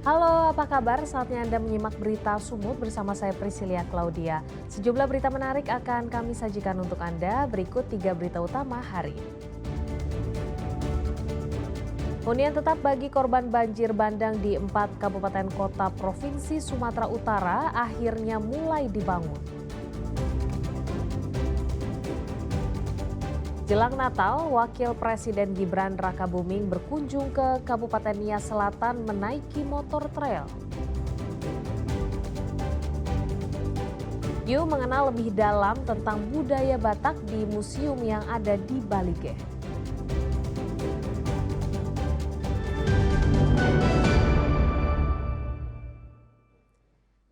Halo, apa kabar? Saatnya Anda menyimak berita Sumut bersama saya Priscilia Claudia. Sejumlah berita menarik akan kami sajikan untuk Anda. Berikut 3 berita utama hari ini. Hunian tetap bagi korban banjir bandang di 4 kabupaten kota Provinsi Sumatera Utara akhirnya mulai dibangun. Jelang Natal, Wakil Presiden Gibran Rakabuming berkunjung ke Kabupaten Nias Selatan menaiki motor trail. Yuk mengenal lebih dalam tentang budaya Batak di museum yang ada di Balige.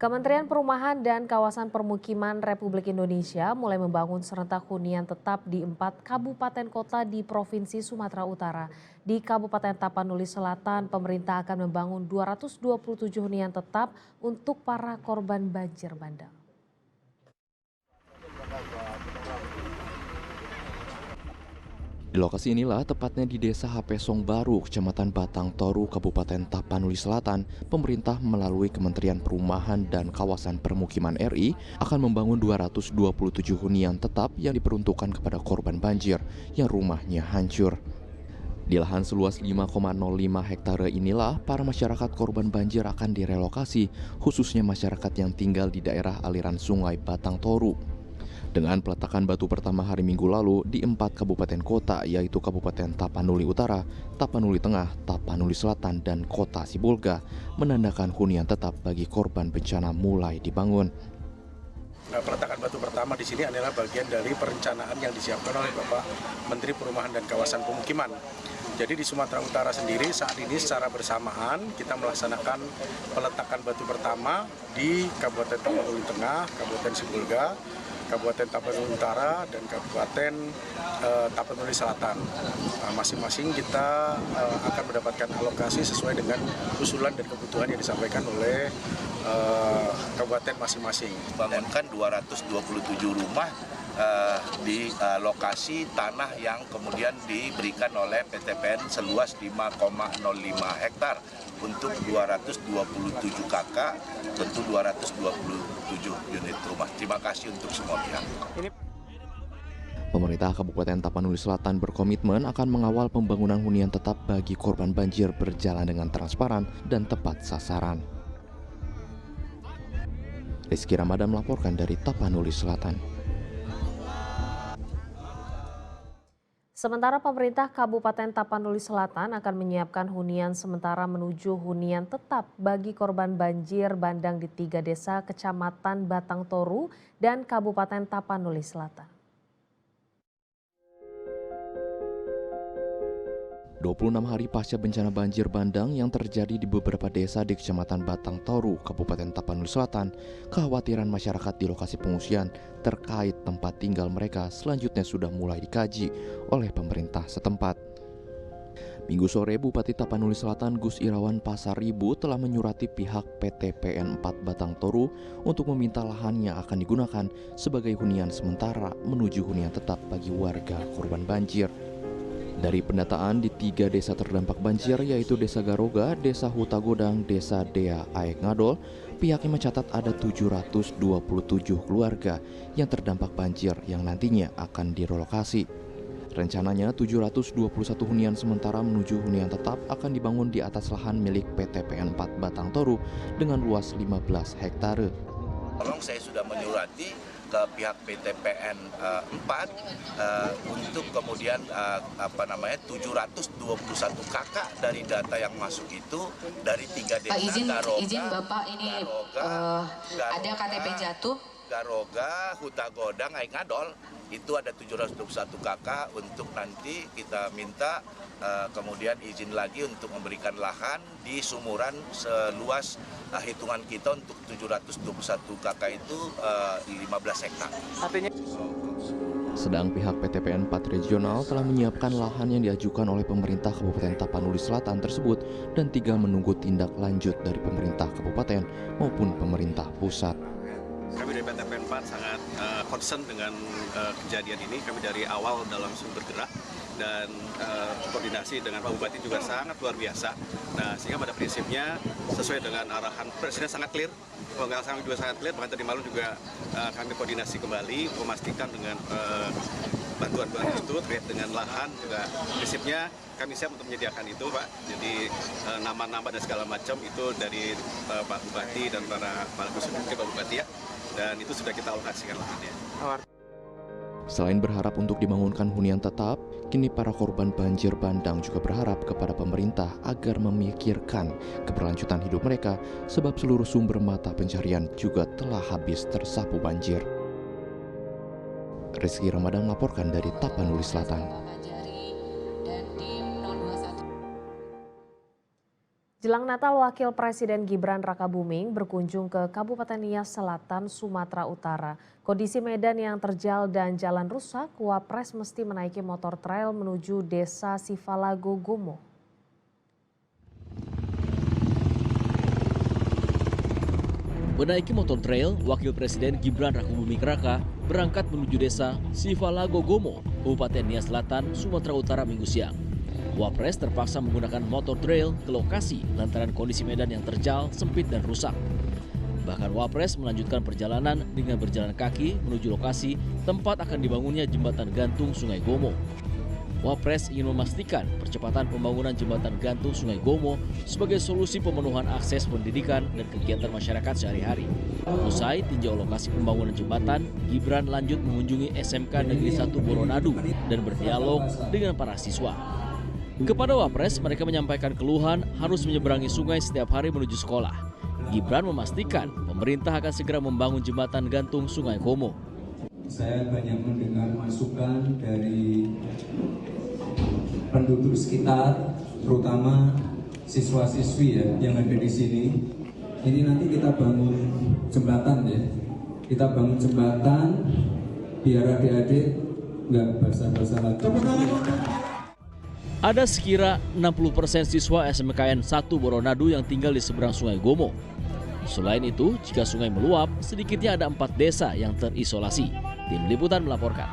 Kementerian Perumahan dan Kawasan Permukiman Republik Indonesia mulai membangun serentak hunian tetap di 4 kabupaten kota di Provinsi Sumatera Utara. Di Kabupaten Tapanuli Selatan, pemerintah akan membangun 227 hunian tetap untuk para korban banjir bandang. Di lokasi inilah, tepatnya di Desa Hapesong Baru, Kecamatan Batang Toru, Kabupaten Tapanuli Selatan, pemerintah melalui Kementerian Perumahan dan Kawasan Permukiman RI akan membangun 227 hunian tetap yang diperuntukkan kepada korban banjir yang rumahnya hancur. Di lahan seluas 5,05 hektare inilah, para masyarakat korban banjir akan direlokasi, khususnya masyarakat yang tinggal di daerah aliran sungai Batang Toru. Dengan peletakan batu pertama hari Minggu lalu di 4 kabupaten kota, yaitu Kabupaten Tapanuli Utara, Tapanuli Tengah, Tapanuli Selatan, dan Kota Sibolga, menandakan hunian tetap bagi korban bencana mulai dibangun. Peletakan batu pertama di sini adalah bagian dari perencanaan yang disiapkan oleh Bapak Menteri Perumahan dan Kawasan Pemukiman. Jadi di Sumatera Utara sendiri saat ini secara bersamaan kita melaksanakan peletakan batu pertama di Kabupaten Tapanuli Tengah, Kabupaten Sibolga, Kabupaten Tapanuli Utara, dan Kabupaten Tapanuli Selatan. Masing-masing kita akan mendapatkan alokasi sesuai dengan usulan dan kebutuhan yang disampaikan oleh kabupaten masing-masing. Bangunkan 227 rumah di lokasi tanah yang kemudian diberikan oleh PTPN seluas 5,05 hektar untuk 227 kakak, tentu 227 unit rumah. Terima kasih untuk semua pihak. Pemerintah Kabupaten Tapanuli Selatan berkomitmen akan mengawal pembangunan hunian tetap bagi korban banjir berjalan dengan transparan dan tepat sasaran. Rizky Ramadan melaporkan dari Tapanuli Selatan. Sementara pemerintah Kabupaten Tapanuli Selatan akan menyiapkan hunian sementara menuju hunian tetap bagi korban banjir bandang di 3 desa Kecamatan Batang Toru dan Kabupaten Tapanuli Selatan. 26 hari pasca bencana banjir bandang yang terjadi di beberapa desa di Kecamatan Batang Toru, Kabupaten Tapanuli Selatan, kekhawatiran masyarakat di lokasi pengungsian terkait tempat tinggal mereka selanjutnya sudah mulai dikaji oleh pemerintah setempat. Minggu sore, Bupati Tapanuli Selatan Gus Irawan Pasaribu telah menyurati pihak PT PN 4 Batang Toru untuk meminta lahan yang akan digunakan sebagai hunian sementara menuju hunian tetap bagi warga korban banjir. Dari pendataan di 3 desa terdampak banjir, yaitu Desa Garoga, Desa Hutagodang, Desa Dea Aek Ngadol, pihaknya mencatat ada 727 keluarga yang terdampak banjir yang nantinya akan direlokasi. Rencananya 721 hunian sementara menuju hunian tetap akan dibangun di atas lahan milik PT PN 4 Batang Toru dengan luas 15 hektare. Tolong, saya sudah menyurati ke pihak PT PN 4 untuk kemudian 721 kakak dari data yang masuk itu dari 3 desa. Pak, izin Bapak ini Garoga, ada KTP jatuh. Garoga, Hutagodang, Aek Ngadol, itu ada 721 kakak untuk nanti kita minta kemudian izin lagi untuk memberikan lahan di Sumuran seluas hitungan kita untuk 721 kakak itu 15 hektar. Sedang pihak PT PN 4 Regional telah menyiapkan lahan yang diajukan oleh pemerintah Kabupaten Tapanuli Selatan tersebut dan 3 menunggu tindak lanjut dari pemerintah kabupaten maupun pemerintah pusat. Kami dari PT PN 4 sangat concern dengan kejadian ini. Kami dari awal dalam langsung bergerak dan koordinasi dengan Pak Bupati juga sangat luar biasa. Nah, sehingga pada prinsipnya sesuai dengan arahan Presiden sangat clear, program kami juga sangat clear. Bahkan tadi malam juga kami koordinasi kembali memastikan dengan bantuan-bantuan itu terkait dengan lahan juga prinsipnya kami siap untuk menyediakan itu, Pak. Jadi nama-nama dan segala macam itu dari Pak Bupati dan para khususnya Pak Bupati ya, dan itu sudah kita alokasikan lahannya. Selain berharap untuk dibangunkan hunian tetap, kini para korban banjir bandang juga berharap kepada pemerintah agar memikirkan keberlanjutan hidup mereka sebab seluruh sumber mata pencarian juga telah habis tersapu banjir. Rizky Ramadan melaporkan dari Tapanuli Selatan. Jelang Natal, Wakil Presiden Gibran Rakabuming berkunjung ke Kabupaten Nias Selatan, Sumatera Utara. Kondisi medan yang terjal dan jalan rusak, Wapres mesti menaiki motor trail menuju Desa Sifalago Gomo. Menaiki motor trail, Wakil Presiden Gibran Rakabuming Raka berangkat menuju Desa Sifalago Gomo, Kabupaten Nias Selatan, Sumatera Utara Minggu siang. Wapres terpaksa menggunakan motor trail ke lokasi lantaran kondisi medan yang terjal, sempit dan rusak. Bahkan Wapres melanjutkan perjalanan dengan berjalan kaki menuju lokasi tempat akan dibangunnya jembatan gantung Sungai Gomo. Wapres ingin memastikan percepatan pembangunan jembatan gantung Sungai Gomo sebagai solusi pemenuhan akses pendidikan dan kegiatan masyarakat sehari-hari. Usai tinjau lokasi pembangunan jembatan, Gibran lanjut mengunjungi SMK Negeri 1 Boronadu dan berdialog dengan para siswa. Kepada Wapres, mereka menyampaikan keluhan harus menyeberangi sungai setiap hari menuju sekolah. Gibran memastikan pemerintah akan segera membangun jembatan gantung Sungai Gomo. Saya banyak mendengar masukan dari penduduk sekitar, terutama siswa-siswi ya yang ada di sini. Ini nanti kita bangun jembatan ya. Kita bangun jembatan biar adik-adik nggak basah-basah lagi. Ada sekira 60% siswa SMKN 1 Boronadu yang tinggal di seberang Sungai Gomo. Selain itu, jika sungai meluap, sedikitnya ada 4 desa yang terisolasi. Tim Liputan melaporkan.